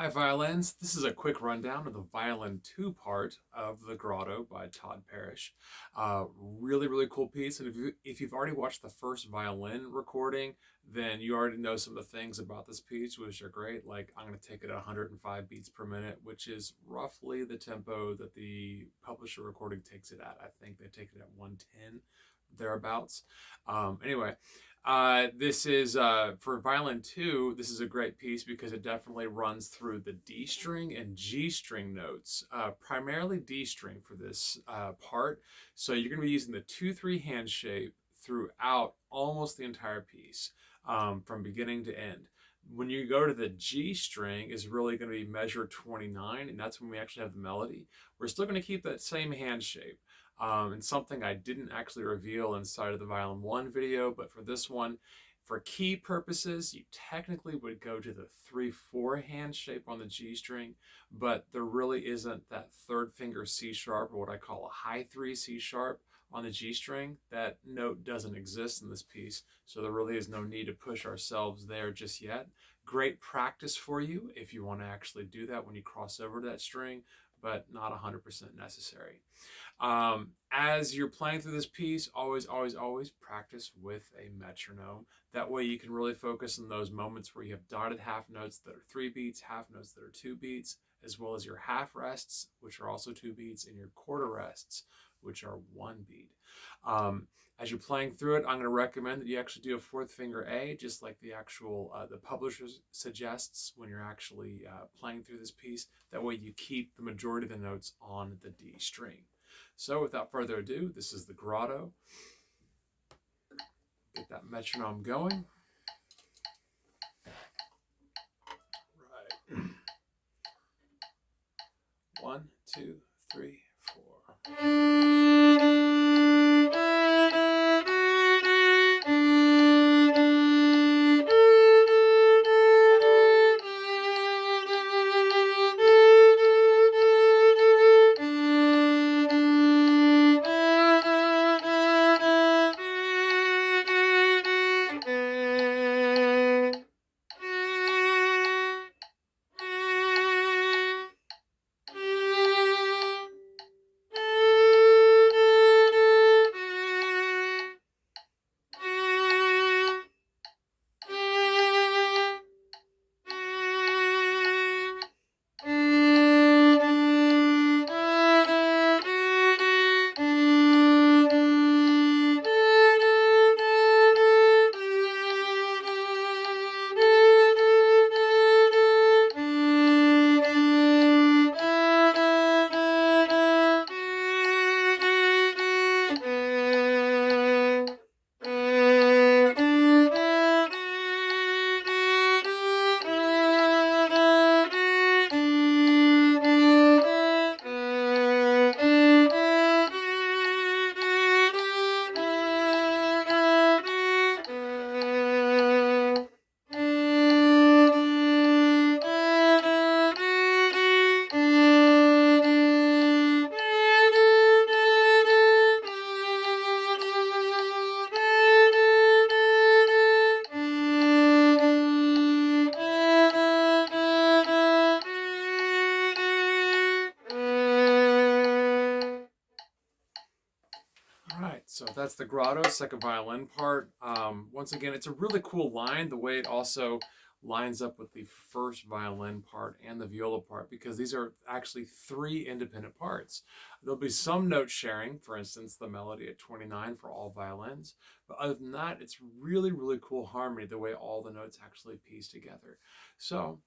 Hi violins, this is a quick rundown of the Violin 2 part of the Grotto by Todd Parrish. Really cool piece, and if you've already watched the first violin recording, then you already know some of the things about this piece, which are great. Like, I'm going to take it at 105 beats per minute, which is roughly the tempo that the publisher recording takes it at. I think they take it at 110, thereabouts. Anyway, this is for Violin 2, this is a great piece because it definitely runs through the D string and G string notes, primarily D string for this part. So you're going to be using the 2-3 hand shape throughout almost the entire piece, from beginning to end. When you go to the G string is really going to be measure 29, and that's when we actually have the melody. We're still going to keep that same hand shape. And something I didn't actually reveal inside of the Violin 1 video, but for this one, for key purposes, you technically would go to the 3-4 hand shape on the G string, but there really isn't that third finger C sharp, or what I call a high 3 C sharp on the G string. That note doesn't exist in this piece, so there really is no need to push ourselves there just yet. Great practice for you if you want to actually do that when you cross over to that string, but not 100% necessary. As you're playing through this piece, always practice with a metronome. That way you can really focus on those moments where you have dotted half notes that are 3 beats, half notes that are 2 beats, as well as your half rests, which are also 2 beats, and your quarter rests, which are 1 beat. As you're playing through it, I'm going to recommend that you actually do a 4th finger A, just like the actual the publisher suggests when you're actually playing through this piece. That way you keep the majority of the notes on the D string. So without further ado, this is the Grotto. Get that metronome going. Right. 1, 2, 3, 4. All right, so that's the Grotto, second violin part. Once again, it's a really cool line, the way it also lines up with the first violin part and the viola part, because these are actually 3 independent parts. There'll be some note sharing, for instance, the melody at 29 for all violins, but other than that, it's really cool harmony, the way all the notes actually piece together. So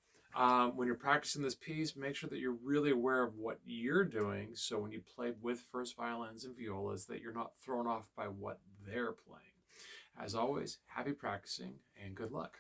when you're practicing this piece, make sure that you're really aware of what you're doing, so when you play with first violins and violas, that you're not thrown off by what they're playing. As always, happy practicing and good luck.